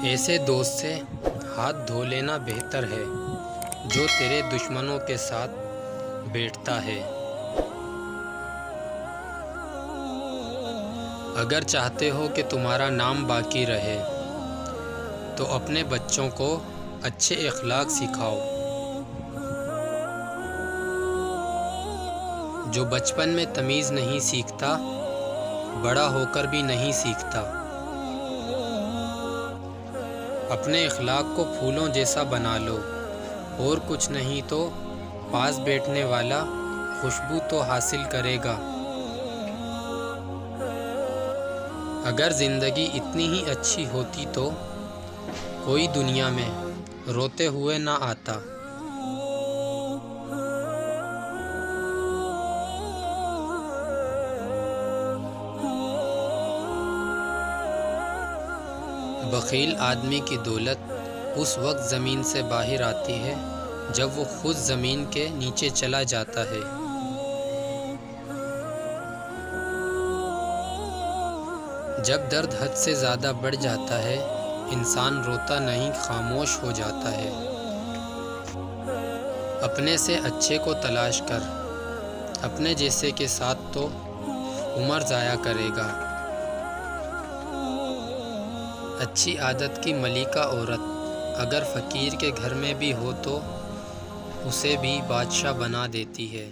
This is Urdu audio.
ایسے دوست سے ہاتھ دھو لینا بہتر ہے جو تیرے دشمنوں کے ساتھ بیٹھتا ہے۔ اگر چاہتے ہو کہ تمہارا نام باقی رہے تو اپنے بچوں کو اچھے اخلاق سکھاؤ۔ جو بچپن میں تمیز نہیں سیکھتا بڑا ہو کر بھی نہیں سیکھتا۔ اپنے اخلاق کو پھولوں جیسا بنا لو، اور کچھ نہیں تو پاس بیٹھنے والا خوشبو تو حاصل کرے گا۔ اگر زندگی اتنی ہی اچھی ہوتی تو کوئی دنیا میں روتے ہوئے نہ آتا۔ بخیل آدمی کی دولت اس وقت زمین سے باہر آتی ہے جب وہ خود زمین کے نیچے چلا جاتا ہے۔ جب درد حد سے زیادہ بڑھ جاتا ہے انسان روتا نہیں خاموش ہو جاتا ہے۔ اپنے سے اچھے کو تلاش کر، اپنے جیسے کے ساتھ تو عمر ضائع کرے گا۔ اچھی عادت کی ملکہ عورت اگر فقیر کے گھر میں بھی ہو تو اسے بھی بادشاہ بنا دیتی ہے۔